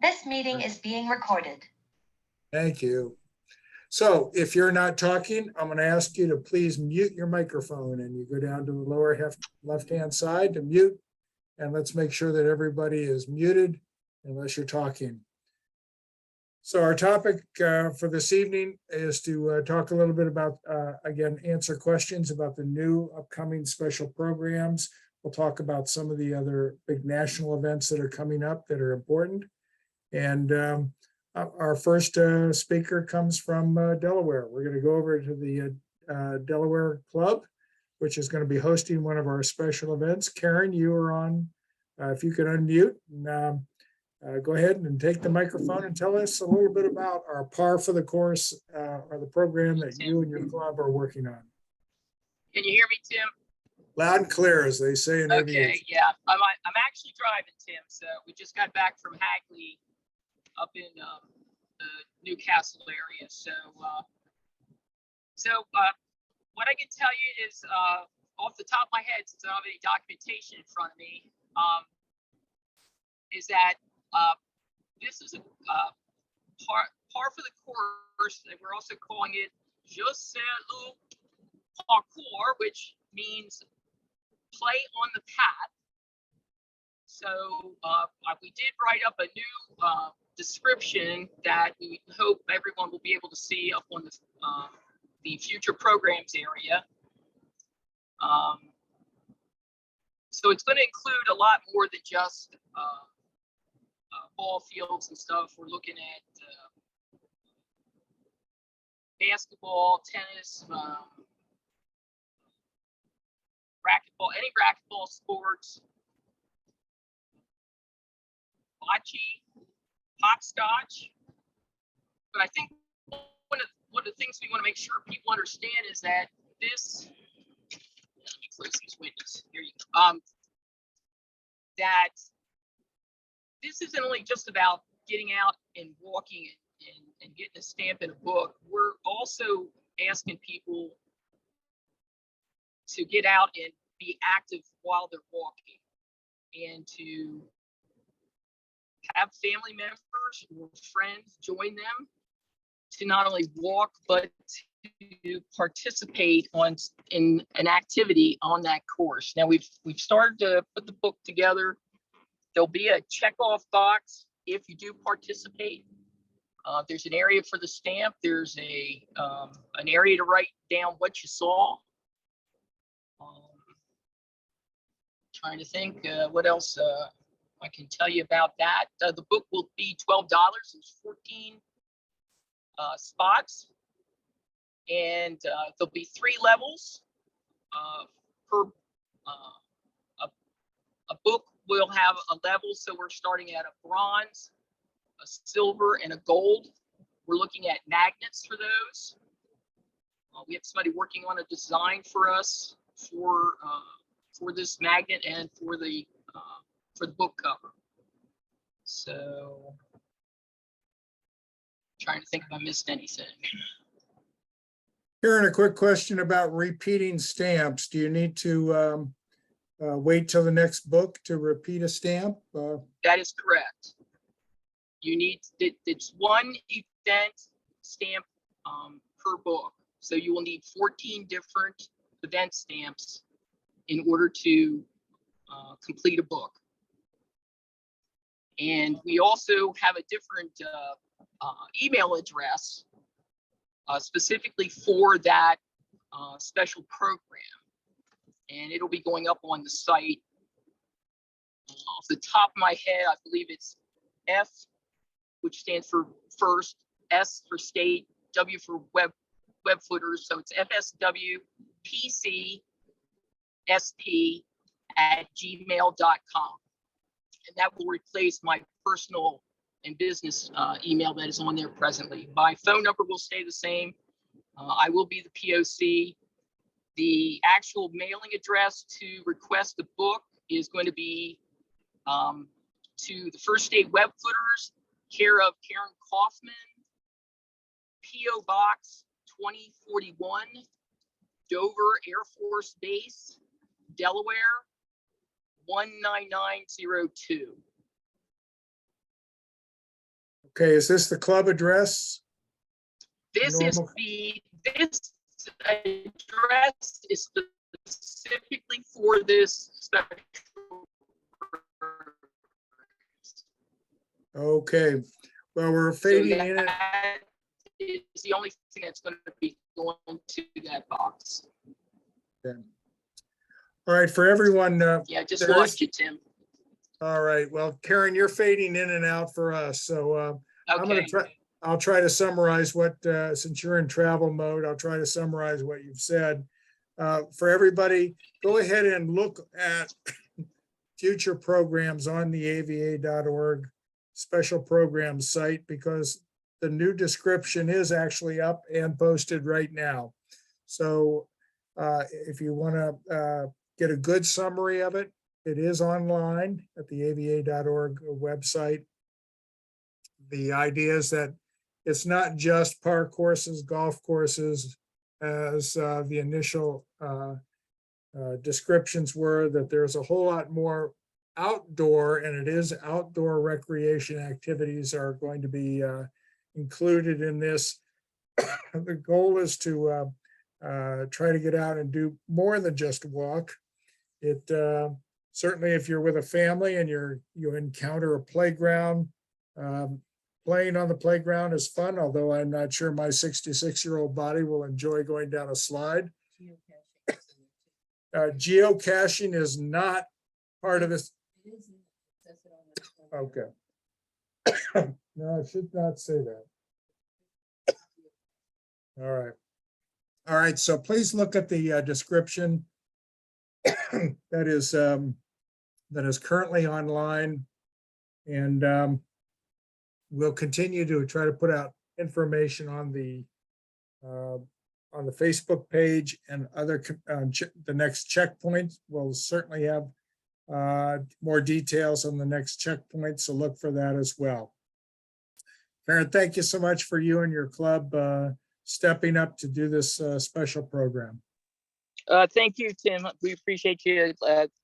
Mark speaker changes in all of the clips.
Speaker 1: This meeting is being recorded.
Speaker 2: Thank you. So if you're not talking, I'm going to ask you to please mute your microphone, and you go down to the lower left-hand side to mute, and let's make sure that everybody is muted unless you're talking. So our topic for this evening is to talk a little bit about, again, answer questions about the new upcoming special programs. We'll talk about some of the other big national events that are coming up that are important. And our first speaker comes from Delaware. We're going to go over to the Delaware Club, which is going to be hosting one of our special events. Karen, you are on. If you could unmute and go ahead and take the microphone and tell us a little bit about our Par for the Course or the program that you and your club are working on.
Speaker 3: Can you hear me, Tim?
Speaker 2: Loud and clear, as they say in aviation.
Speaker 3: Okay, yeah. I'm actually driving, Tim. So we just got back from Hagley up in the Newcastle area. So what I can tell you is off the top of my head, since I don't have any documentation in front of me, is that this is a par for the course, and we're also calling it Je sais le parcours, which means play on the path. So we did write up a new description that we hope everyone will be able to see up on the future programs area. So it's going to include a lot more than just ball fields and stuff. We're looking at basketball, tennis, racquetball, any racquetball sports, bocce, hopscotch. But I think one of the things we want to make sure people understand is that this, let me close these windows. Here you go. That this isn't only just about getting out and walking and getting a stamp in a book. We're also asking people to get out and be active while they're walking, and to have family members or friends join them to not only walk but to participate in an activity on that course. Now we've started to put the book together. There'll be a checkoff box if you do participate. There's an area for the stamp. There's an area to write down what you saw. Trying to think what else I can tell you about that. The book will be $12. There's 14 spots, and there'll be 3 levels per a book. Will have a level, so we're starting at a bronze, a silver, and a gold. We're looking at magnets for those. We have somebody working on a design for us for this magnet and for the book cover. So, trying to think if I missed anything.
Speaker 2: Karen, a quick question about repeating stamps. Do you need to wait till the next book to repeat a stamp?
Speaker 3: That is correct. You need, it's one event stamp per book. So you will need 14 different event stamps in order to complete a book. And we also have a different email address specifically for that special program. And it'll be going up on the site. Off the top of my head, I believe it's F, which stands for first, S for state, W for web footers. So it's fswpcsp@gmail.com. And that will replace my personal and business email that is on there presently. My phone number will stay the same. I will be the POC. The actual mailing address to request the book is going to be to the First State Web Footers, care of Karen Kaufman, P.O. Box 2041, Dover Air Force Base, Delaware 19902.
Speaker 2: Okay, is this the club address?
Speaker 3: This
Speaker 2: Normal.
Speaker 3: this address is specifically for this special.
Speaker 2: Okay, well, we're
Speaker 3: So
Speaker 2: fading in.
Speaker 3: that is the only thing that's going to be going to that box.
Speaker 2: Okay. All right, for everyone,
Speaker 3: Yeah, just
Speaker 2: There
Speaker 3: lost
Speaker 2: is-
Speaker 3: you, Tim.
Speaker 2: all right, well, Karen, you're fading in and out for us, so I'm gonna
Speaker 3: Okay.
Speaker 2: I'll try to summarize what, since you're in travel mode, I'll try to summarize what you've said. For everybody, go ahead and look at future programs on the ava.org special programs site, because the new description is actually up and posted right now. So if you want to get a good summary of it, it is online at the ava.org website. The idea is that it's not just park courses, golf courses, as the initial descriptions were, that there's a whole lot more outdoor, and it is outdoor recreation activities are going to be included in this. The goal is to try to get out and do more than just walk. It certainly, if you're with a family and you encounter a playground, playing on the playground is fun, although I'm not sure my 66-year-old body will enjoy going down a slide. Geocaching is not part of this. Okay. No, I should not say that. All right. All right, so please look at the description that is currently online, and we'll continue to try to put out information on the Facebook page and other the next checkpoint. We'll certainly have more details on the next checkpoint, so look for that as well. Karen, thank you so much for you and your club stepping up to do this special program.
Speaker 3: Thank you, Tim. We appreciate you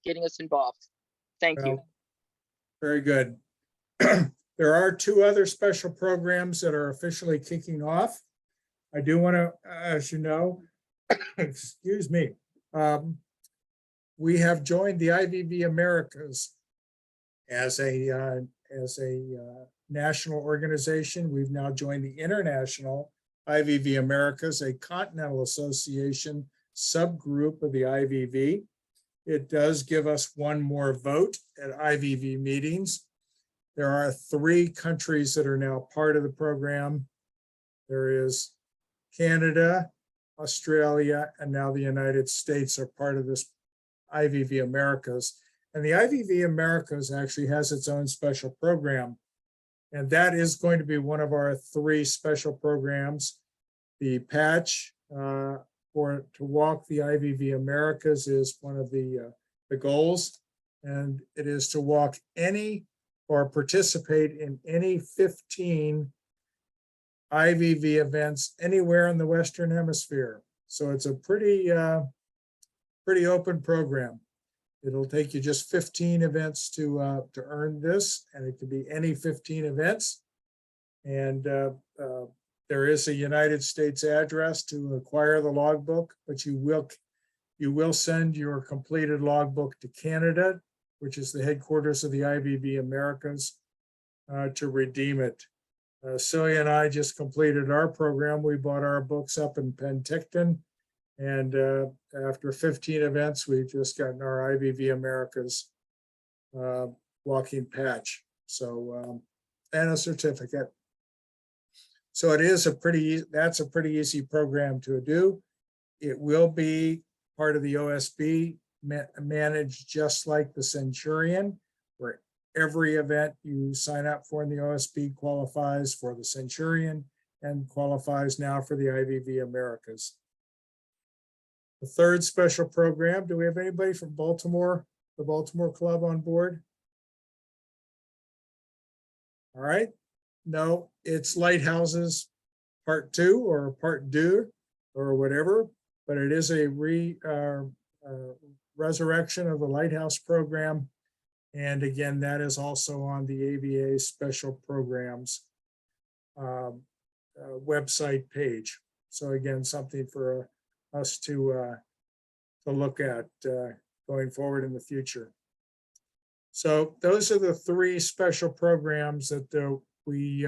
Speaker 3: getting us involved. Thank you.
Speaker 2: Well, very good. There are 2 other special programs that are officially kicking off. I do want to, as you know, excuse me, we have joined the IVV Americas as a national organization. We've now joined the International IVV Americas, a continental association subgroup of the IVV. It does give us one more vote at IVV meetings. There are 3 countries that are now part of the program. There is Canada, Australia, and now the United States are part of this IVV Americas. And the IVV Americas actually has its own special program. And that is going to be one of our 3 special programs. The patch to walk the IVV Americas is one of the goals. And it is to walk any or participate in any 15 IVV events anywhere in the Western Hemisphere. So it's a pretty open program. It'll take you just 15 events to earn this, and it can be any 15 events. And there is a United States address to acquire the logbook, but you will send your completed logbook to Canada, which is the headquarters of the IVV Americas, to redeem it. Celia and I just completed our program. We bought our books up in Penticton. And after 15 events, we've just gotten our IVV Americas walking patch. So, and a certificate. So it is that's a pretty easy program to do. It will be part of the OSB, managed just like the Centurion, where every event you sign up for in the OSB qualifies for the Centurion and qualifies now for the IVV Americas. The 3rd special program, do we have anybody from Baltimore, the Baltimore Club on board? All right, no, it's Lighthouses Part 2 or Part 2 or whatever, but it is a resurrection of the Lighthouse program. And again, that is also on the AVA special programs website page. So again, something for us to look at going forward in the future. So those are the three special programs that we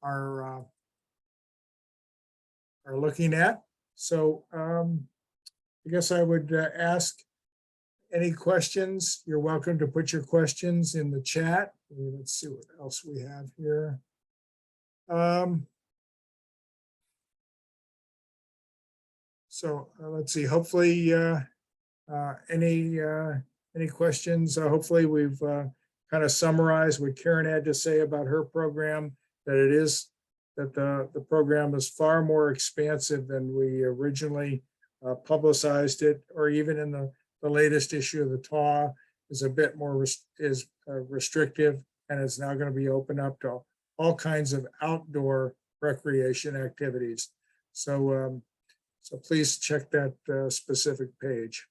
Speaker 2: are looking at. So I guess I would ask any questions. You're welcome to put your questions in the chat. Let's see what else we have here. So let's see, hopefully any questions? Hopefully we've kind of summarized what Karen had to say about her program, that the program is far more expansive than we originally publicized it, or even in the latest issue of the TAW is a bit more restrictive, and it's now going to be open up to all kinds of outdoor recreation activities. So so please check that specific page.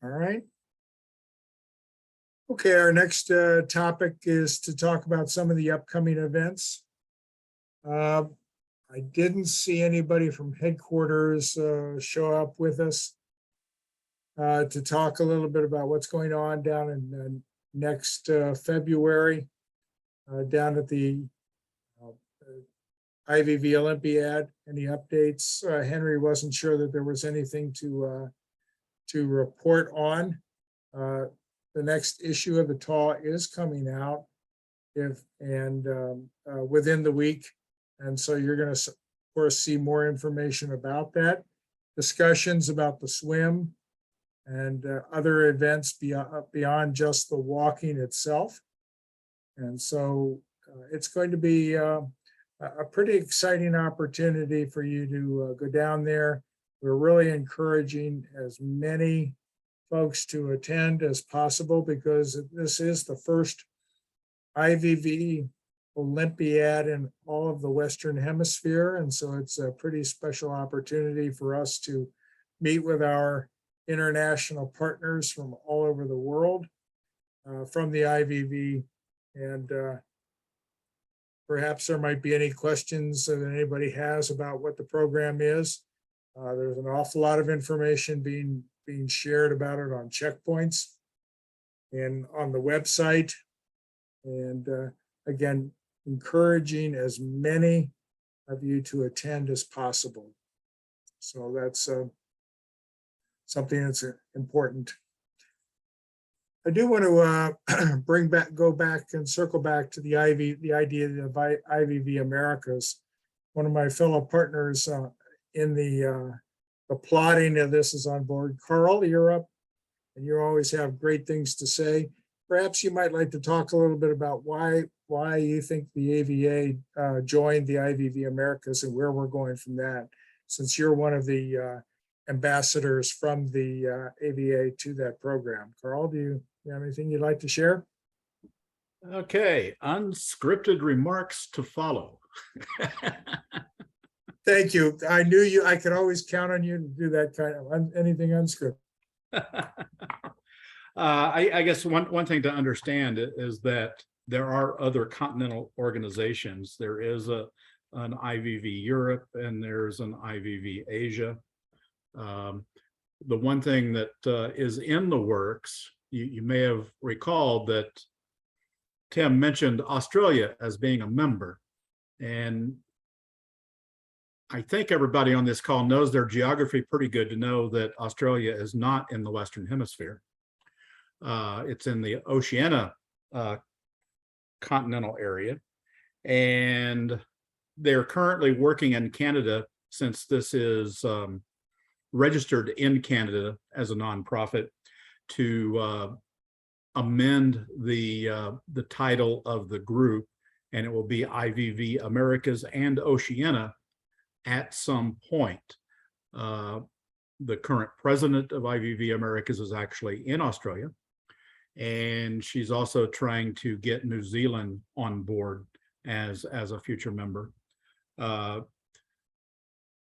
Speaker 2: All right. Okay, our next topic is to talk about some of the upcoming events. I didn't see anybody from headquarters show up with us to talk a little bit about what's going on down in next February down at the IVV Olympiad. Any updates? Henry wasn't sure that there was anything to report on. The next issue of the TAW is coming out within the week. And so you're going to, of course, see more information about that. Discussions about the swim and other events beyond just the walking itself. And so it's going to be a pretty exciting opportunity for you to go down there. We're really encouraging as many folks to attend as possible, because this is the first IVV Olympiad in all of the Western Hemisphere. And so it's a pretty special opportunity for us to meet with our international partners from all over the world from the IVV. And perhaps there might be any questions that anybody has about what the program is. There's an awful lot of information being shared about it on checkpoints and on the website. And again, encouraging as many of you to attend as possible. So that's something that's important. I do want to go back and circle back to the idea of IVV Americas. One of my fellow partners in the plotting of this is on board. Carl, you're up, and you always have great things to say. Perhaps you might like to talk a little bit about why you think the AVA joined the IVV Americas and where we're going from that, since you're one of the ambassadors from the AVA to that program. Carl, do you have anything you'd like to share?
Speaker 4: Okay, unscripted remarks to follow.
Speaker 2: Thank you. I knew I could always count on you to do that kind of anything unscripted.
Speaker 4: I guess one thing to understand is that there are other continental organizations. There is an IVV Europe and there's an IVV Asia. The one thing that is in the works, you may have recalled that Tim mentioned Australia as being a member, and I think everybody on this call knows their geography pretty good to know that Australia is not in the Western Hemisphere. It's in the Oceania continental area, and they're currently working in Canada, since this is registered in Canada as a nonprofit, to amend the title of the group, and it will be IVV Americas and Oceania at some point. The current president of IVV Americas is actually in Australia, and she's also trying to get New Zealand on board as a future member.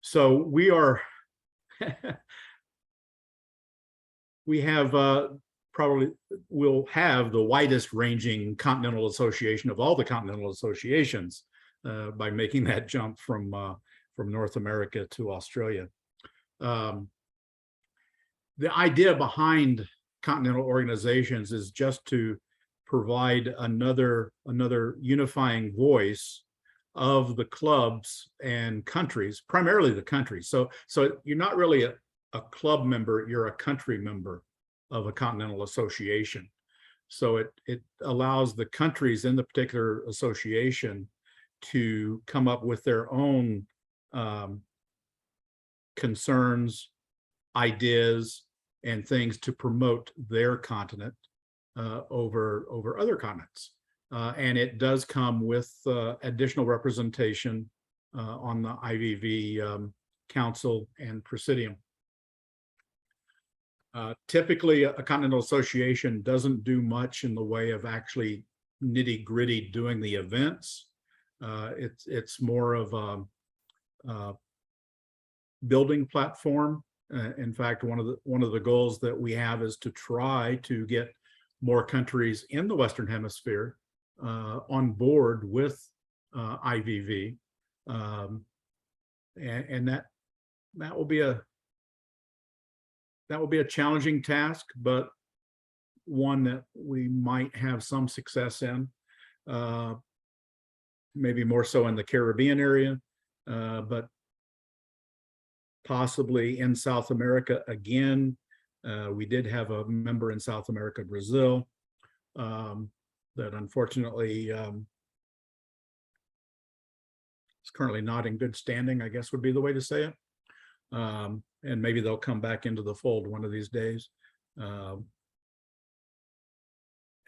Speaker 4: So we are we have probably will have the widest ranging continental association of all the continental associations by making that jump from North America to Australia. The idea behind continental organizations is just to provide another unifying voice of the clubs and countries, primarily the countries. So you're not really a club member, you're a country member of a continental association. So it allows the countries in the particular association to come up with their own concerns, ideas, and things to promote their continent over other continents. And it does come with additional representation on the IVV Council and Presidium. Typically, a continental association doesn't do much in the way of actually nitty-gritty doing the events. It's more of a building platform. In fact, one of the goals that we have is to try to get more countries in the Western Hemisphere on board with IVV, and that will be a challenging task, but one that we might have some success in. Maybe more so in the Caribbean area, but possibly in South America again. We did have a member in South America, Brazil, that unfortunately is currently not in good standing, I guess would be the way to say it. And maybe they'll come back into the fold one of these days.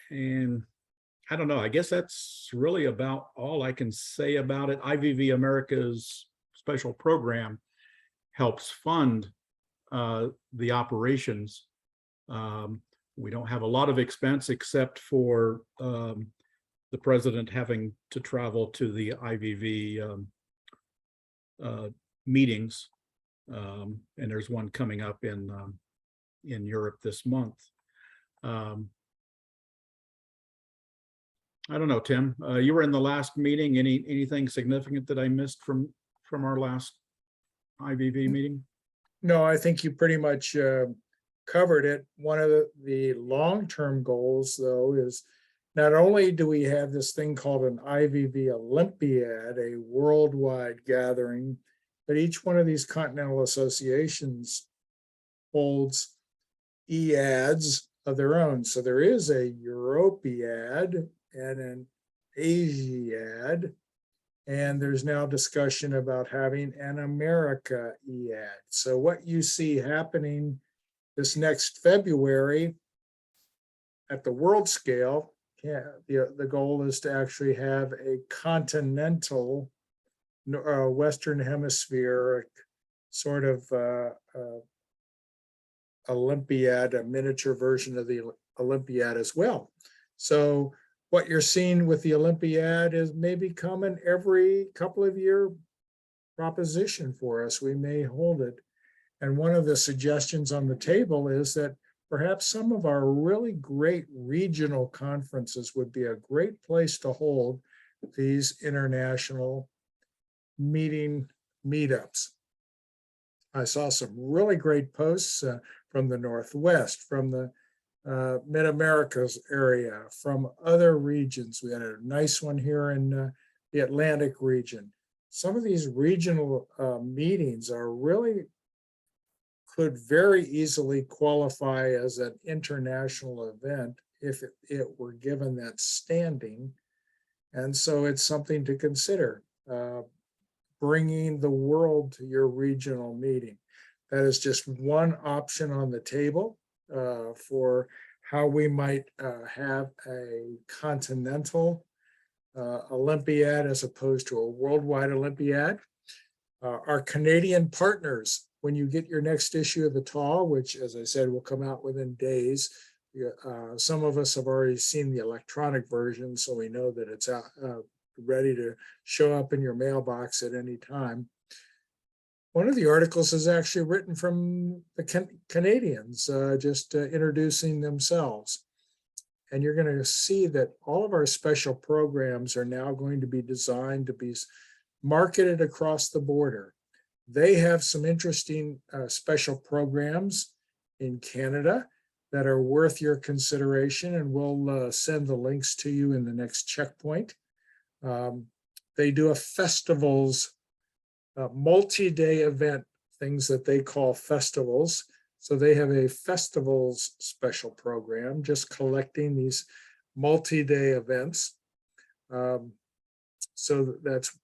Speaker 4: And I don't know, I guess that's really about all I can say about it. IVV America's special program helps fund the operations. We don't have a lot of expense except for the president having to travel to the IVV meetings, and there's one coming up in Europe this month. I don't know, Tim. You were in the last meeting. Anything significant that I missed from our last IVV meeting?
Speaker 2: No, I think you pretty much covered it. One of the long-term goals, though, is not only do we have this thing called an IVV Olympiad, a worldwide gathering, but each one of these continental associations holds EADs of their own. So there is a Europead and an Asiad, and there's now discussion about having an America EAD. So what you see happening this next February at the world scale, the goal is to actually have a continental Western Hemisphere sort of Olympiad, a miniature version of the Olympiad as well. So what you're seeing with the Olympiad is maybe coming every couple of year proposition for us. We may hold it. And one of the suggestions on the table is that perhaps some of our really great regional conferences would be a great place to hold these international meetups. I saw some really great posts from the Northwest, from the Mid-Americas area, from other regions. We had a nice one here in the Atlantic region. Some of these regional meetings could very easily qualify as an international event if it were given that standing. And so it's something to consider, bringing the world to your regional meeting. That is just one option on the table for how we might have a continental Olympiad as opposed to a worldwide Olympiad. Our Canadian partners, when you get your next issue of the TAW, which, as I said, will come out within days, some of us have already seen the electronic version, so we know that it's out, ready to show up in your mailbox at any time. One of the articles is actually written from the Canadians, just introducing themselves. And you're going to see that all of our special programs are now going to be designed to be marketed across the border. They have some interesting special programs in Canada that are worth your consideration, and we'll send the links to you in the next checkpoint. They do a festivals, multi-day event, things that they call festivals. So they have a festivals special program, just collecting these multi-day events. So that's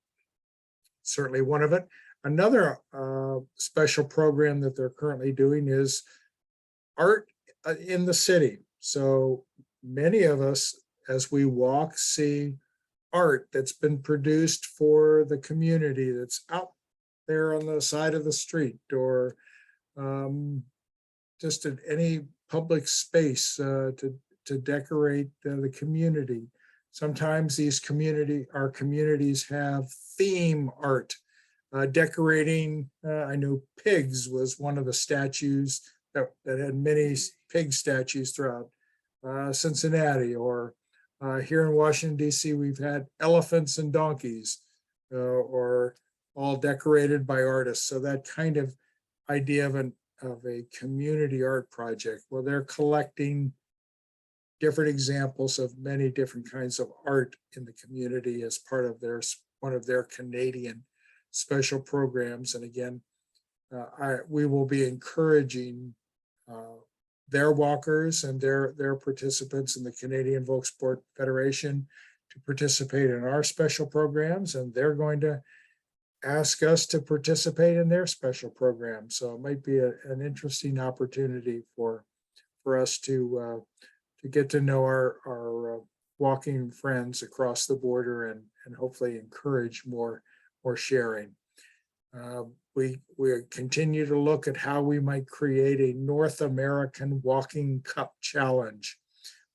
Speaker 2: certainly one of it. Another special program that they're currently doing is art in the city. So many of us, as we walk, see art that's been produced for the community that's out there on the side of the street, or just at any public space to decorate the community. Sometimes our communities have theme art. Decorating, I know pigs was one of the statues that had many pig statues throughout Cincinnati, or here in Washington, D.C., we've had elephants and donkeys, or all decorated by artists. So that kind of idea of a community art project. Well, they're collecting different examples of many different kinds of art in the community as part of one of their Canadian special programs. And again, we will be encouraging their walkers and their participants in the Canadian Volkssports Federation to participate in our special programs, and they're going to ask us to participate in their special program. So it might be an interesting opportunity for us to get to know our walking friends across the border, and hopefully encourage more sharing. We continue to look at how we might create a North American Walking Cup Challenge,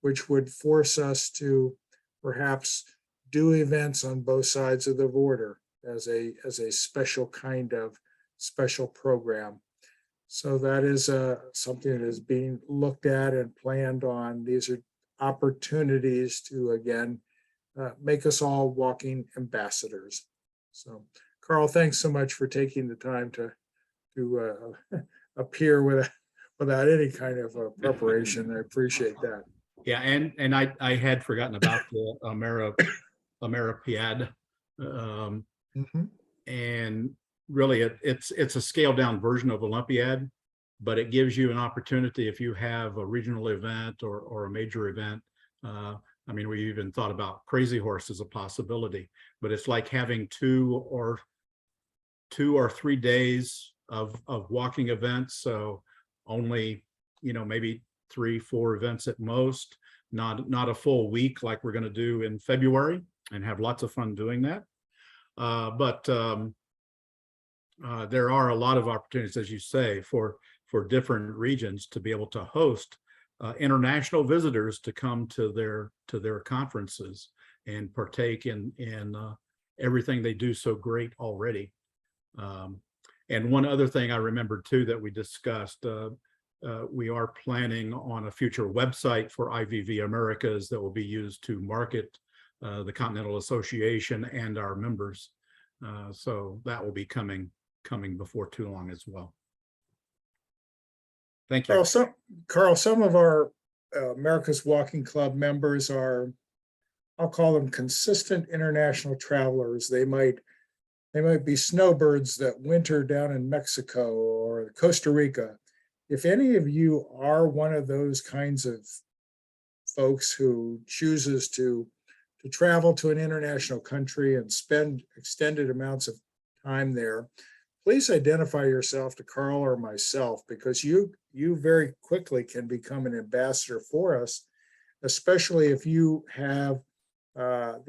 Speaker 2: which would force us to perhaps do events on both sides of the border as a special kind of special program. So that is something that is being looked at and planned on. These are opportunities to, again, make us all walking ambassadors. So Carl, thanks so much for taking the time to appear without any kind of preparation. I appreciate that.
Speaker 4: Yeah, and I had forgotten about the Ameripiad. And really it's a scaled down version of Olympiad, but it gives you an opportunity if you have a regional event or a major event. I mean, we even thought about Crazy Horse as a possibility, but it's like having 2 or 3 days of walking events. So only, maybe 3-4 events at most, not a full week like we're going to do in February, and have lots of fun doing that. But there are a lot of opportunities, as you say, for different regions to be able to host international visitors to come to their conferences and partake in everything they do so great already. And one other thing I remembered too that we discussed, we are planning on a future website for IVV Americas that will be used to market the Continental Association and our members. So that will be coming before too long as well. Thank you.
Speaker 2: Carl, some of our America's Walking Club members are, I'll call them consistent international travelers. They might be snowbirds that winter down in Mexico or Costa Rica. If any of you are one of those kinds of folks who chooses to travel to an international country and spend extended amounts of time there, please identify yourself to Carl or myself, because you very quickly can become an ambassador for us, especially if you have an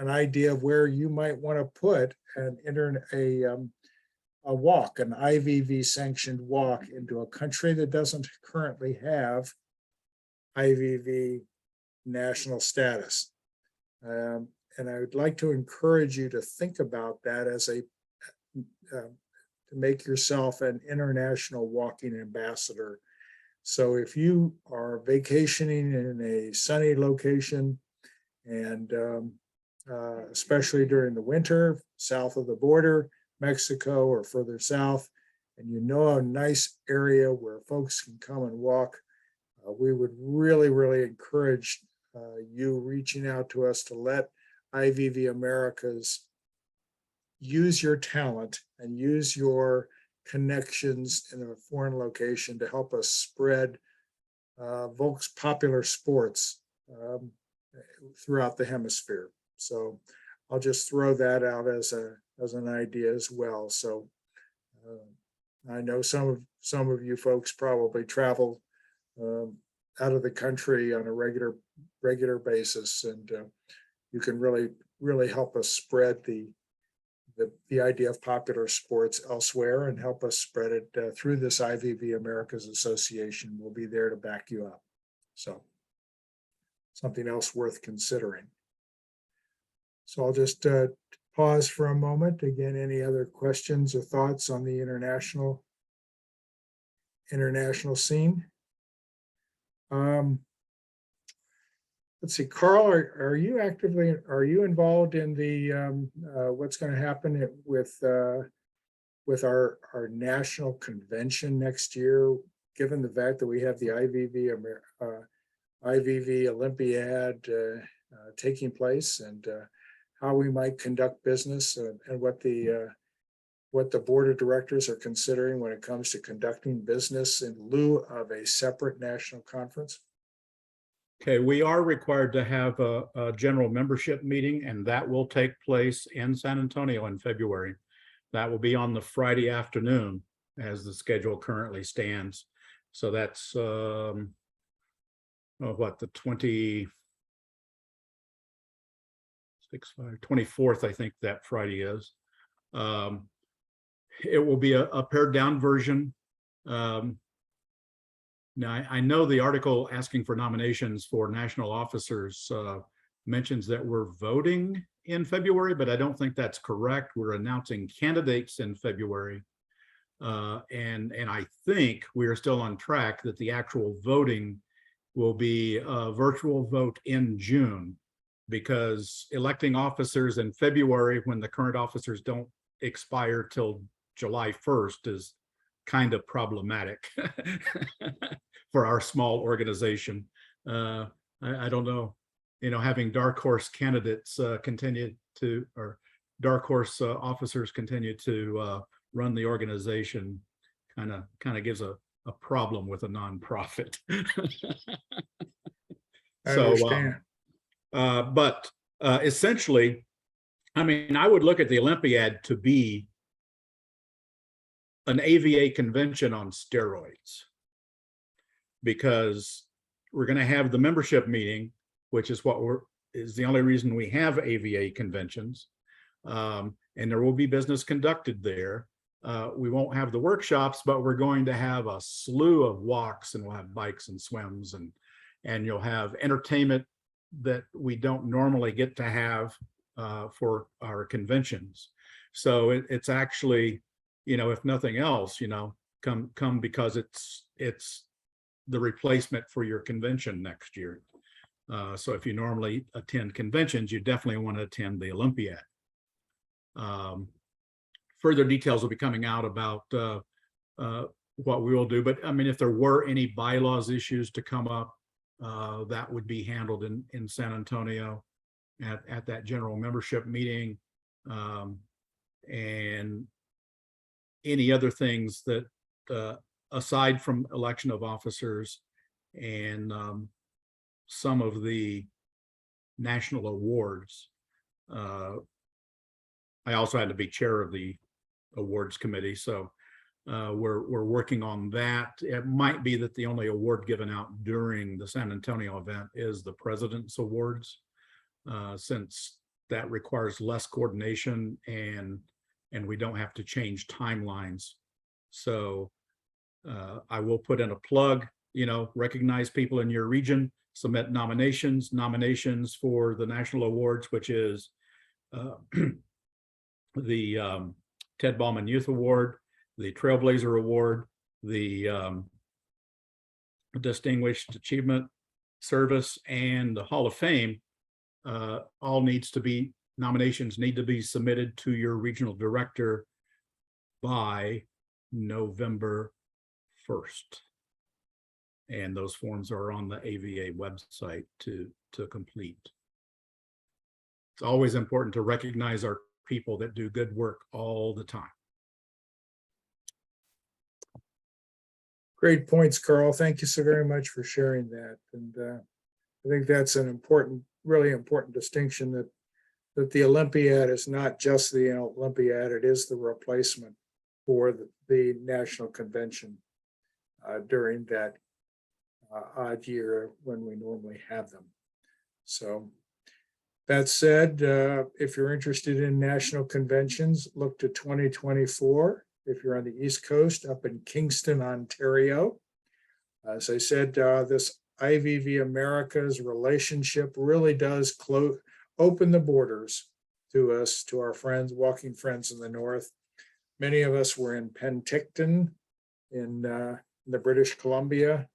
Speaker 2: idea of where you might want to put a walk, an IVV sanctioned walk into a country that doesn't currently have IVV national status. And I would like to encourage you to think about that as make yourself an international walking ambassador. So if you are vacationing in a sunny location, and especially during the winter, south of the border, Mexico or further south, and you know a nice area where folks can come and walk, we would really, really encourage you reaching out to us to let IVV Americas use your talent and use your connections in a foreign location to help us spread Volks popular sports throughout the hemisphere. So I'll just throw that out as an idea as well. So I know some of you folks probably travel out of the country on a regular basis, and you can really help us spread the idea of popular sports elsewhere and help us spread it through this IVV Americas Association. We'll be there to back you up. So something else worth considering. So I'll just pause for a moment. Again, any other questions or thoughts on the international scene? Let's see, Carl, are you involved in the what's going to happen with our national convention next year, given the fact that we have the IVV Olympiad taking place, and how we might conduct business, and what the board of directors are considering when it comes to conducting business in lieu of a separate national conference?
Speaker 4: Okay, we are required to have a general membership meeting, and that will take place in San Antonio in February. That will be on the Friday afternoon as the schedule currently stands. So that's the 24th, I think that Friday is. It will be a pared down version. Now, I know the article asking for nominations for national officers mentions that we're voting in February, but I don't think that's correct. We're announcing candidates in February. And I think we are still on track that the actual voting will be a virtual vote in June, because electing officers in February when the current officers don't expire till July 1st is kind of problematic for our small organization. I don't know, having dark horse candidates dark horse officers continue to run the organization kind of gives a problem with a nonprofit.
Speaker 2: I understand.
Speaker 4: But essentially, I mean, I would look at the Olympiad to be an AVA convention on steroids, because we're going to have the membership meeting, which is is the only reason we have AVA conventions. And there will be business conducted there. We won't have the workshops, but we're going to have a slew of walks, and we'll have bikes and swims, and you'll have entertainment that we don't normally get to have for our conventions. So it's actually, if nothing else, come because it's the replacement for your convention next year. So if you normally attend conventions, you definitely want to attend the Olympiad. Further details will be coming out about what we will do. But I mean, if there were any bylaws issues to come up, that would be handled in San Antonio at that general membership meeting. And any other things that, aside from election of officers and some of the national awards, I also had to be chair of the awards committee. So we're working on that. It might be that the only award given out during the San Antonio event is the President's Awards, since that requires less coordination and we don't have to change timelines. So I will put in a plug, recognize people in your region, submit nominations for the national awards, which is the Ted Bauman Youth Award, the Trailblazer Award, the Distinguished Achievement Service, and the Hall of Fame, nominations need to be submitted to your regional director by November 1st. And those forms are on the AVA website to complete. It's always important to recognize our people that do good work all the time.
Speaker 2: Great points, Carl. Thank you so very much for sharing that. And I think that's an important, really important distinction, that the Olympiad is not just the Olympiad, it is the replacement for the National Convention during that odd year when we normally have them. So that said, if you're interested in national conventions, look to 2024. If you're on the East Coast, up in Kingston, Ontario. As I said, this IVV Americas relationship really does open the borders to us, to our friends, walking friends in the north. Many of us were in Penticton in the British Columbia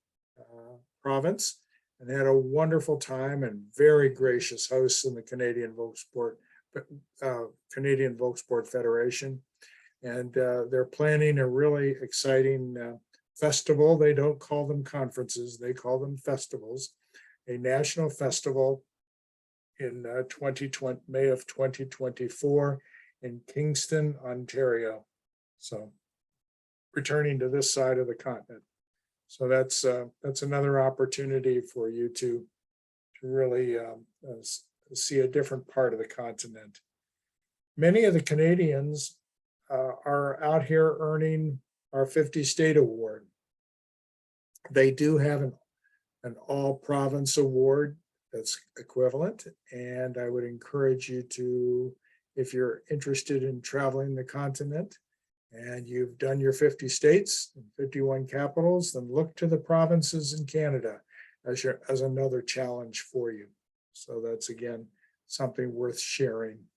Speaker 2: province, and had a wonderful time, and very gracious hosts in the Canadian Volkssport Federation. And they're planning a really exciting festival. They don't call them conferences, they call them festivals. A national festival in May of 2024 in Kingston, Ontario. So returning to this side of the continent. So that's another opportunity for you to really see a different part of the continent. Many of the Canadians are out here earning our 50 state award. They do have an all province award that's equivalent. And I would encourage you to, if you're interested in traveling the continent and you've done your 50 states and 51 capitals, then look to the provinces in Canada as another challenge for you. So that's, again, something worth sharing,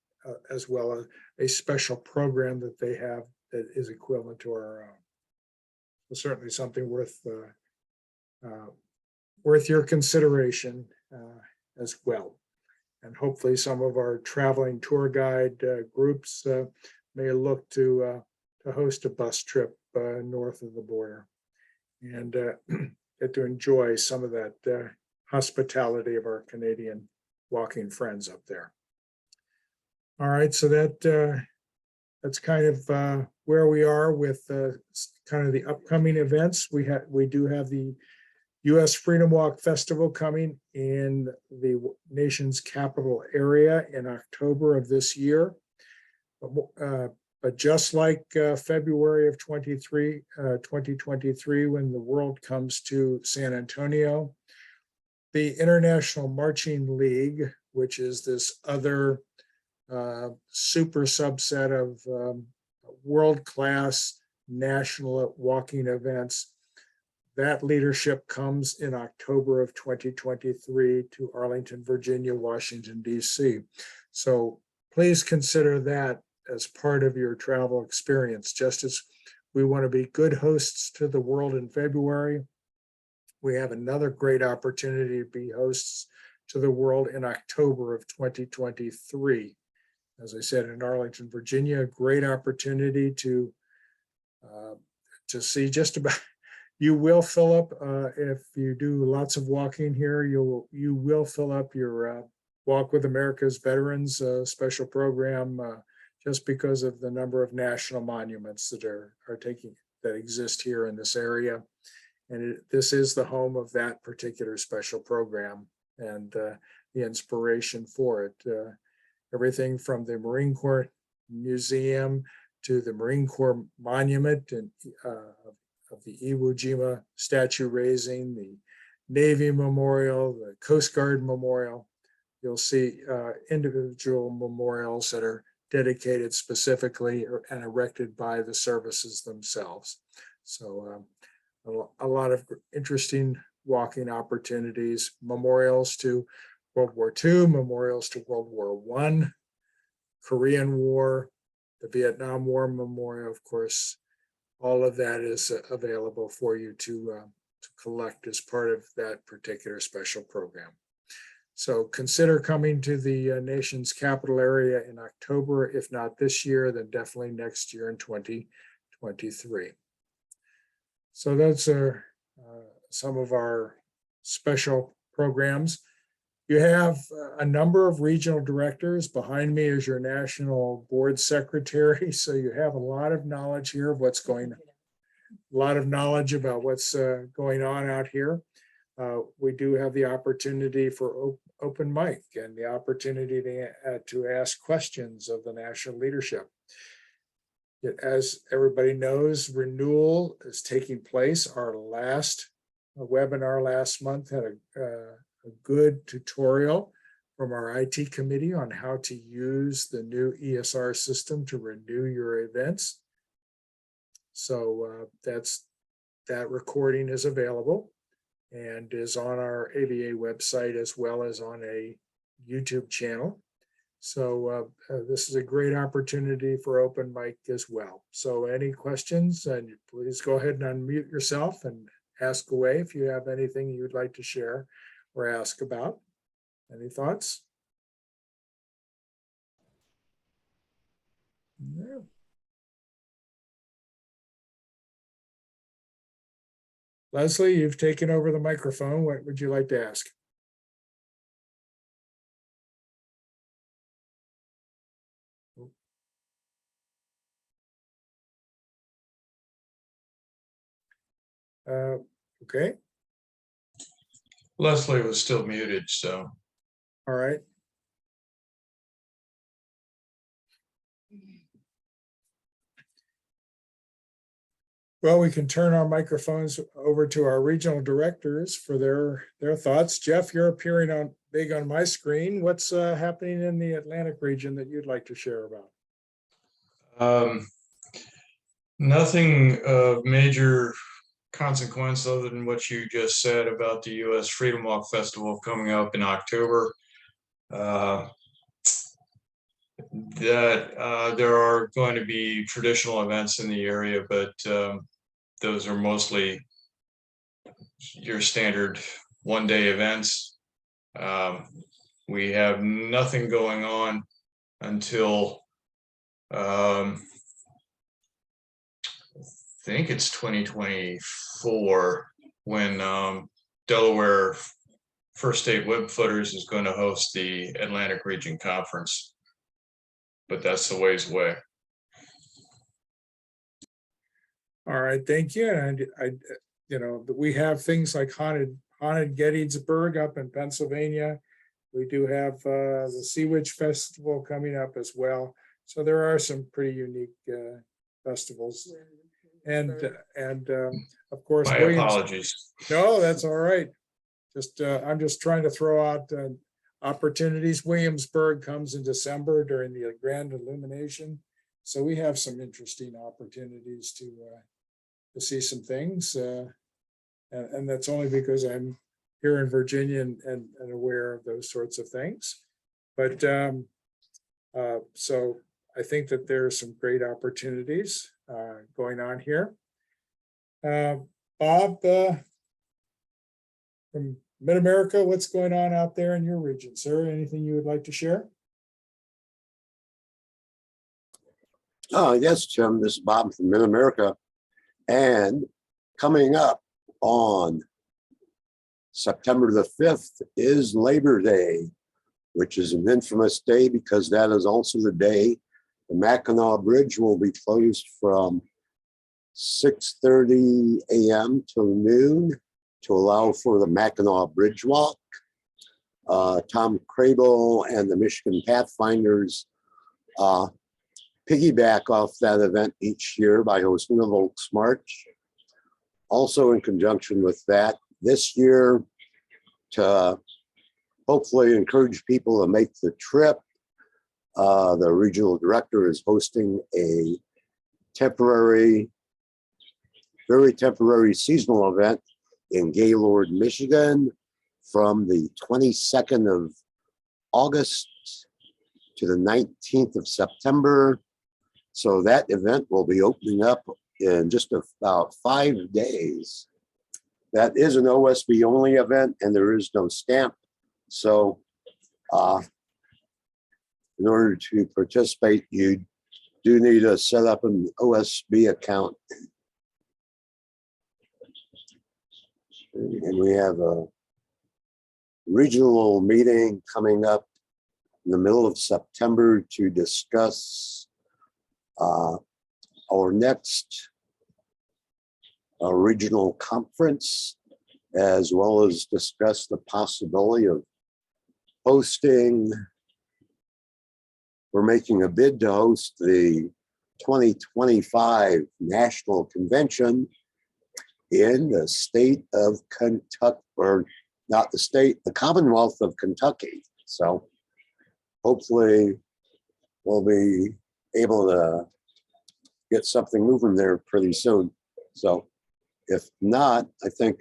Speaker 2: as well as a special program that they have that is equivalent to our own. So certainly something worth your consideration as well. And hopefully some of our traveling tour guide groups may look to host a bus trip north of the border and get to enjoy some of that hospitality of our Canadian walking friends up there. All right, so that's kind of where we are with kind of the upcoming events. We do have the U.S. Freedom Walk Festival coming in the nation's capital area in October of this year. But just like February of 2023, when the world comes to San Antonio, the International Marching League, which is this other super subset of world-class national walking events, that leadership comes in October of 2023 to Arlington, Virginia, Washington, D.C. So please consider that as part of your travel experience. Just as we want to be good hosts to the world in February, we have another great opportunity to be hosts to the world in October of 2023. As I said, in Arlington, Virginia, a great opportunity to see just about, you will fill up, if you do lots of walking here, you will fill up your Walk with America's Veterans special program, just because of the number of national monuments that exist here in this area. And this is the home of that particular special program and the inspiration for it. Everything from the Marine Corps Museum to the Marine Corps Monument and of the Iwo Jima statue raising, the Navy Memorial, the Coast Guard Memorial. You'll see individual memorials that are dedicated specifically and erected by the services themselves. So a lot of interesting walking opportunities, memorials to World War II, memorials to World War I, Korean War, the Vietnam War Memorial, of course, all of that is available for you to collect as part of that particular special program. So consider coming to the nation's capital area in October. If not this year, then definitely next year in 2023. So those are some of our special programs. You have a number of regional directors. Behind me is your national board secretary. So you have a lot of knowledge here of what's going on, a lot of knowledge about what's going on out here. We do have the opportunity for open mic and the opportunity to ask questions of the national leadership. As everybody knows, renewal is taking place. Our last webinar last month had a good tutorial from our IT committee on how to use the new ESR system to renew your events. So that recording is available and is on our AVA website as well as on a YouTube channel. So this is a great opportunity for open mic as well. So any questions, and please go ahead and unmute yourself and ask away if you have anything you'd like to share or ask about. Any thoughts? No. Leslie, you've taken over the microphone. What would you like to ask? Okay,
Speaker 5: Leslie was still muted, so.
Speaker 2: all right. Well, we can turn our microphones over to our regional directors for their thoughts. Jeff, you're appearing on big on my screen. What's happening in the Atlantic region that you'd like to share about?
Speaker 5: Nothing of major consequence other than what you just said about the U.S. Freedom Walk Festival coming up in October. There are going to be traditional events in the area, but those are mostly your standard one-day events. We have nothing going on until I think it's 2024 when Delaware First State Web Footers is going to host the Atlantic Region Conference, but that's a ways away.
Speaker 2: All right, thank you. And we have things like Haunted Gettysburg up in Pennsylvania. We do have the Sea Witch Festival coming up as well. So there are some pretty unique festivals. And of course,
Speaker 5: My apologies.
Speaker 2: No, that's all right. I'm just trying to throw out opportunities. Williamsburg comes in December during the Grand Illumination. So we have some interesting opportunities to see some things. And that's only because I'm here in Virginia and aware of those sorts of things. But so I think that there are some great opportunities going on here. Bob, from Mid-America, what's going on out there in your region, sir? Anything you would like to share?
Speaker 6: Yes, Jim, this is Bob from Mid-America. And coming up on September the 5th is Labor Day, which is an infamous day because that is also the day the Mackinac Bridge will be closed from 6:30 a.m. till noon to allow for the Mackinac Bridge Walk. Tom Crable and the Michigan Pathfinders piggyback off that event each year by hosting a Volks March. Also in conjunction with that, this year, to hopefully encourage people to make the trip, the regional director is hosting a very temporary seasonal event in Gaylord, Michigan from the 22nd of August to the 19th of September. So that event will be opening up in just about 5 days. That is an OSB only event and there is no stamp. So in order to participate, you do need to set up an OSB account. And we have a regional meeting coming up in the middle of September to discuss our next regional conference, as well as discuss the possibility of hosting. We're making a bid to host the 2025 National Convention in the state of Kentucky, or not the state, the Commonwealth of Kentucky. So hopefully we'll be able to get something moving there pretty soon. So if not, I think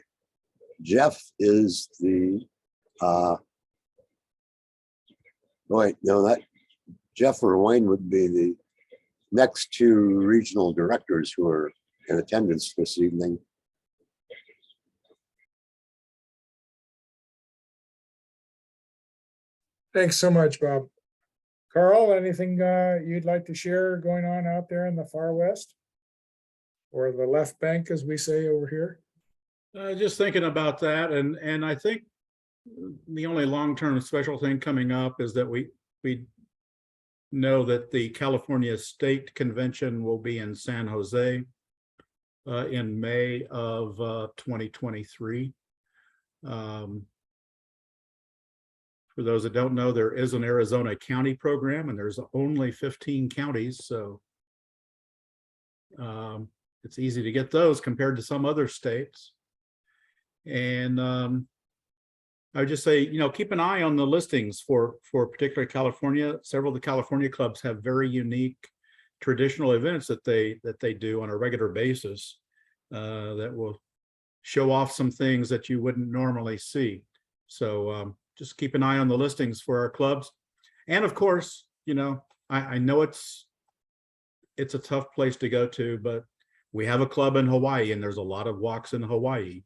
Speaker 6: Jeff is the, Jeff or Wayne would be the next two regional directors who are in attendance this evening.
Speaker 2: Thanks so much, Bob. Carl, anything you'd like to share going on out there in the far west? Or the left bank, as we say over here?
Speaker 4: Just thinking about that, and I think the only long-term special thing coming up is that we know that the California State Convention will be in San Jose in May of 2023. For those that don't know, there is an Arizona county program, and there's only 15 counties, so it's easy to get those compared to some other states. And I would just say, you know, keep an eye on the listings for particular California. Several of the California clubs have very unique traditional events that they do on a regular basis that will show off some things that you wouldn't normally see. So just keep an eye on the listings for our clubs. And of course, you know, I know it's a tough place to go to, but we have a club in Hawaii, and there's a lot of walks in Hawaii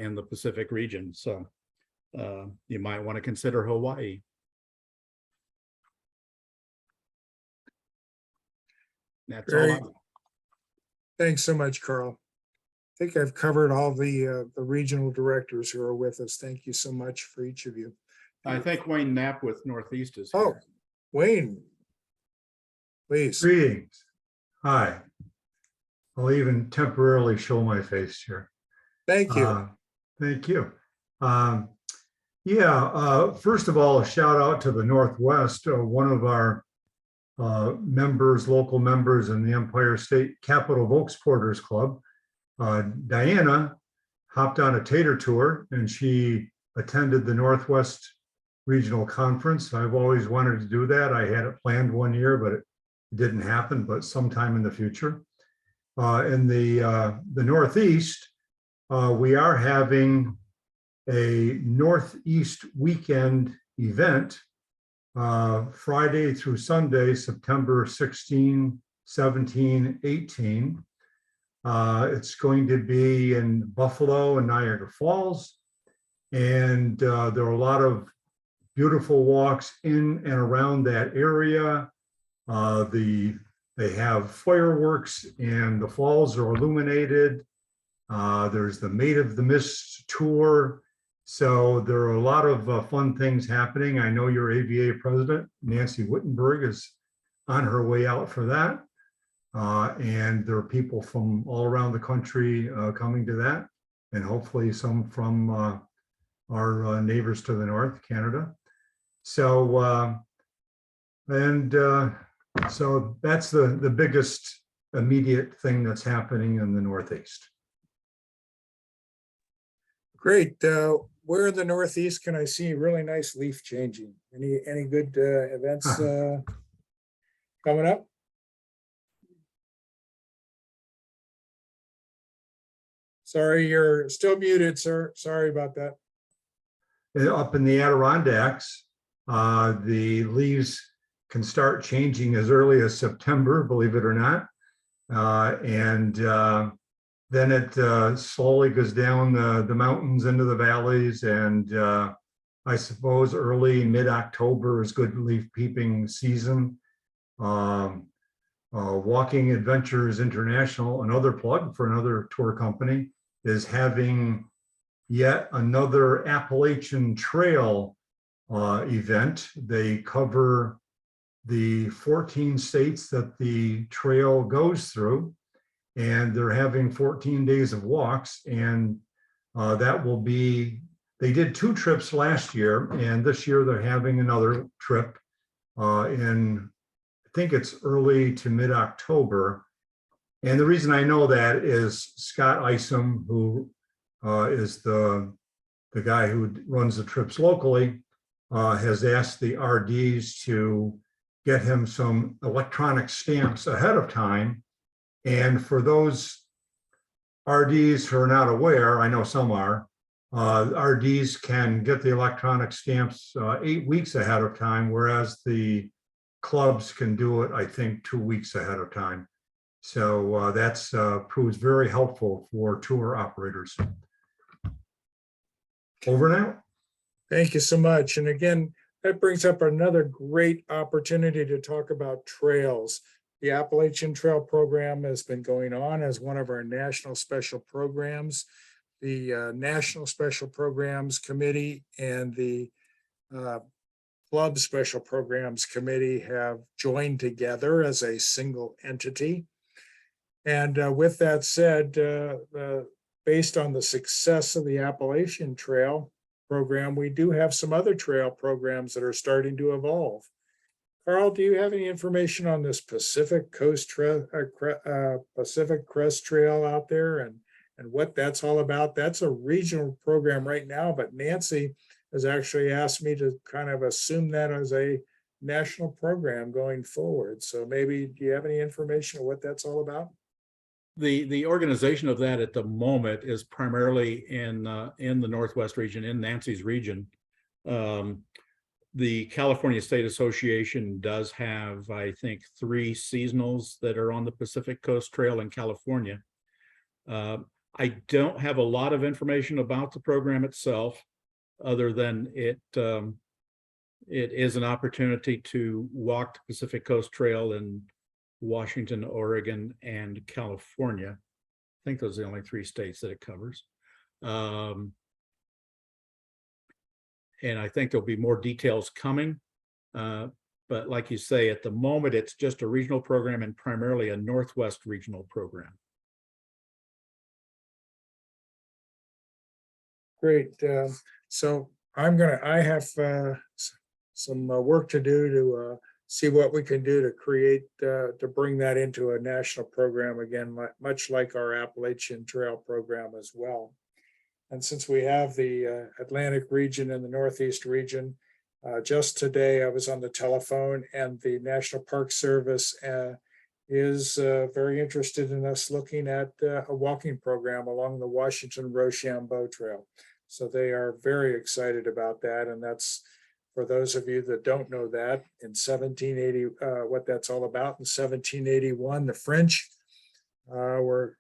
Speaker 4: in the Pacific region. So you might want to consider Hawaii. That's all.
Speaker 2: Great. Thanks so much, Carl. I think I've covered all the regional directors who are with us. Thank you so much for each of you.
Speaker 4: I think Wayne Knapp with Northeast is
Speaker 2: Oh,
Speaker 4: here.
Speaker 2: Wayne, please.
Speaker 7: Greetings. Hi. I'll even temporarily show my face here.
Speaker 2: Thank you.
Speaker 7: Thank you. First of all, a shout out to the Northwest, one of our members, local members in the Empire State Capital Volkssports Club. Diana hopped on a tater tour and she attended the Northwest Regional Conference. I've always wanted to do that. I had it planned one year, but it didn't happen, but sometime in the future. In the Northeast, we are having a Northeast weekend event, Friday through Sunday, September 16, 17, 18. It's going to be in Buffalo and Niagara Falls. And there are a lot of beautiful walks in and around that area. They have fireworks and the falls are illuminated. There's the Maid of the Mist tour. So there are a lot of fun things happening. I know your AVA president, Nancy Wittenberg, is on her way out for that. And there are people from all around the country coming to that, and hopefully some from our neighbors to the north, Canada. So, so that's the biggest immediate thing that's happening in the Northeast.
Speaker 2: Great. Where in the Northeast can I see really nice leaf changing? Any good events coming up? Sorry, you're still muted, sir. Sorry about that.
Speaker 7: Up in the Adirondacks, the leaves can start changing as early as September, believe it or not. Then it slowly goes down the mountains into the valleys, and I suppose early mid-October is good leaf peeping season. Walking Adventures International, another plug for another tour company, is having yet another Appalachian Trail event. They cover the 14 states that the trail goes through, and they're having 14 days of walks, and that will be, they did 2 trips last year, and this year they're having another trip in, I think it's early to mid-October. And the reason I know that is Scott Isom, who is the guy who runs the trips locally, has asked the RDs to get him some electronic stamps ahead of time. And for those RDs who are not aware, I know some are, RDs can get the electronic stamps 8 weeks ahead of time, whereas the clubs can do it, I think, 2 weeks ahead of time. So that's proves very helpful for tour operators. Over now.
Speaker 2: Thank you so much. And again, that brings up another great opportunity to talk about trails. The Appalachian Trail Program has been going on as one of our national special programs. The National Special Programs Committee and the Club Special Programs Committee have joined together as a single entity. And with that said, based on the success of the Appalachian Trail Program, we do have some other trail programs that are starting to evolve. Carl, do you have any information on this Pacific Crest Trail out there and what that's all about? That's a regional program right now, but Nancy has actually asked me to kind of assume that as a national program going forward. So maybe, do you have any information on what that's all about?
Speaker 4: The organization of that at the moment is primarily in the Northwest region, in Nancy's region. The California State Association does have, I think, 3 seasonals that are on the Pacific Coast Trail in California. I don't have a lot of information about the program itself, other than it is an opportunity to walk the Pacific Coast Trail in Washington, Oregon, and California. I think those are the only 3 states that it covers. And I think there'll be more details coming. But like you say, at the moment, it's just a regional program and primarily a Northwest regional program.
Speaker 2: Great. So I have some work to do to see what we can do to create, to bring that into a national program again, much like our Appalachian Trail program as well. And since we have the Atlantic region and the Northeast region, just today I was on the telephone, and the National Park Service is very interested in us looking at a walking program along the Washington-Rochambeau Trail. So they are very excited about that. And that's, for those of you that don't know that, in 1780, what that's all about, in 1781, the French were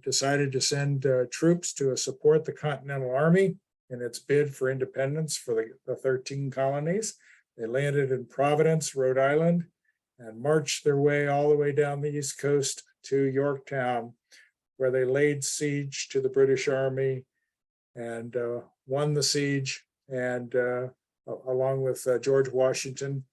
Speaker 2: decided to send troops to support the Continental Army in its bid for independence for the 13 colonies. They landed in Providence, Rhode Island, and marched their way all the way down the East Coast to Yorktown, where they laid siege to the British Army and won the siege, and along with George Washington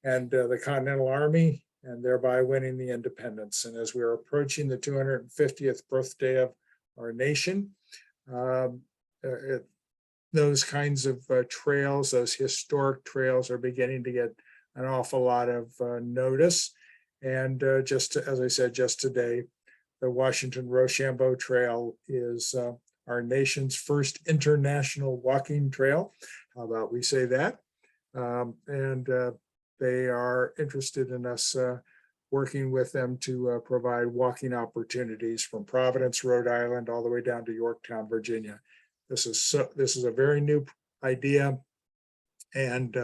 Speaker 2: and the Continental Army, and thereby winning the independence. And as we're approaching the 250th birthday of our nation, those kinds of trails, those historic trails, are beginning to get an awful lot of notice. And as I said, just today, the Washington-Rochambeau Trail is our nation's first international walking trail. How about we say that? They are interested in us working with them to provide walking opportunities from Providence, Rhode Island, all the way down to Yorktown, Virginia. This is a very new idea, and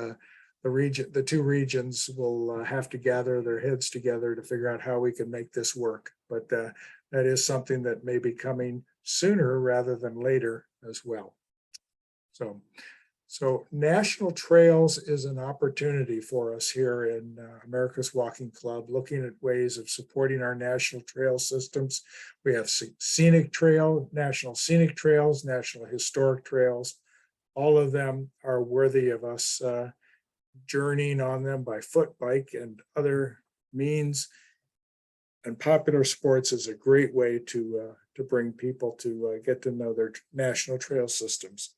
Speaker 2: the two regions will have to gather their heads together to figure out how we can make this work. But that is something that may be coming sooner rather than later as well. So National Trails is an opportunity for us here in America's Walking Club, looking at ways of supporting our national trail systems. We have scenic trail, national scenic trails, national historic trails. All of them are worthy of us journeying on them by foot, bike, and other means. And popular sports is a great way to bring people to get to know their national trail systems.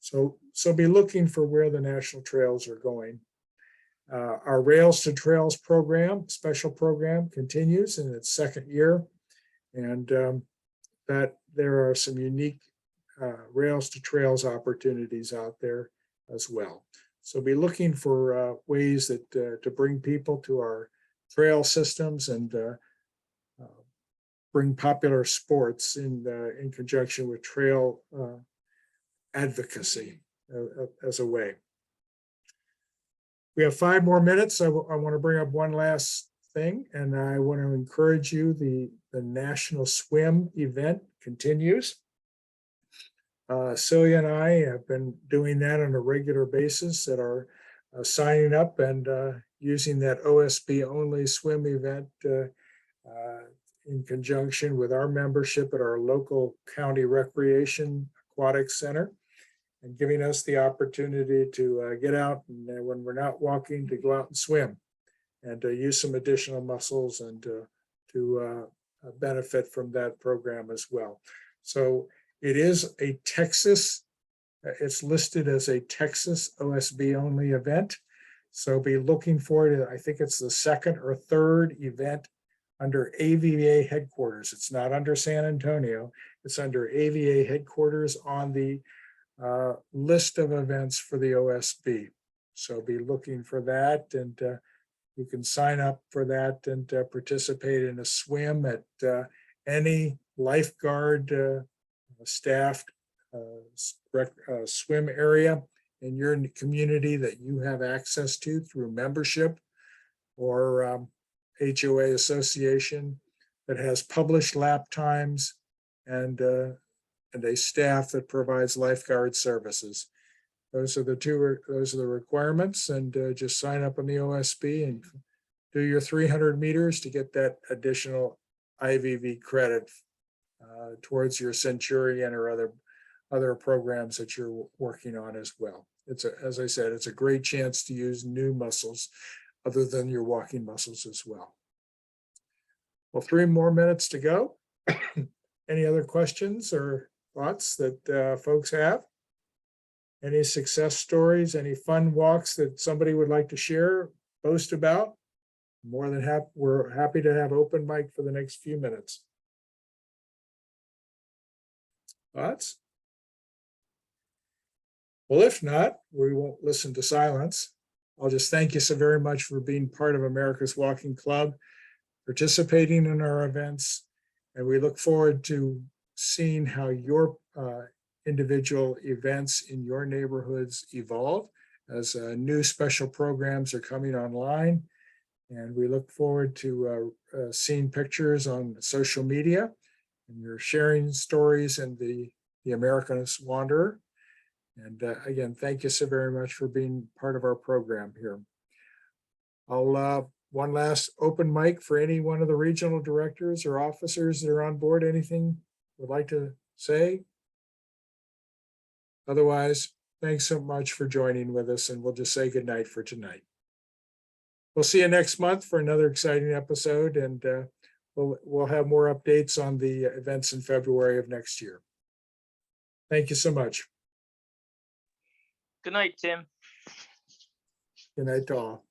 Speaker 2: So be looking for where the national trails are going. Our Rails to Trails program, special program, continues in its second year, and that there are some unique Rails to Trails opportunities out there as well. So be looking for ways that to bring people to our trail systems and bring popular sports in conjunction with trail advocacy as a way. We have 5 more minutes. I want to bring up one last thing, and I want to encourage you. The National Swim event continues. Celia and I have been doing that on a regular basis that are signing up and using that OSB only swim event in conjunction with our membership at our local county recreation aquatic center, and giving us the opportunity to get out and when we're not walking, to go out and swim and use some additional muscles and to benefit from that program as well. So it is a Texas, it's listed as a Texas OSB only event. So be looking for it. I think it's the 2nd or 3rd event under AVA headquarters. It's not under San Antonio. It's under AVA headquarters on the list of events for the OSB. So be looking for that, and you can sign up for that and participate in a swim at any lifeguard staffed swim area in your community that you have access to through membership or HOA association that has published lap times and a staff that provides lifeguard services. Those are the requirements, and just sign up on the OSB and do your 300 meters to get that additional IVV credit towards your Centurion or other programs that you're working on as well. As I said, it's a great chance to use new muscles other than your walking muscles as well. Well, 3 more minutes to go. Any other questions or thoughts that folks have? Any success stories, any fun walks that somebody would like to share, boast about? More than happy, we're happy to have open mic for the next few minutes. Thoughts? Well, if not, we won't listen to silence. I'll just thank you so very much for being part of America's Walking Club, participating in our events, and we look forward to seeing how your individual events in your neighborhoods evolve as new special programs are coming online. And we look forward to seeing pictures on social media, and you're sharing stories in the Americanist Wanderer. And again, thank you so very much for being part of our program here. I'll one last open mic for any one of the regional directors or officers that are on board. Anything would like to say? Otherwise, thanks so much for joining with us, and we'll just say goodnight for tonight. We'll see you next month for another exciting episode, and we'll have more updates on the events in February of next year. Thank you so much.
Speaker 3: Good night, Tim.
Speaker 2: Good night to all.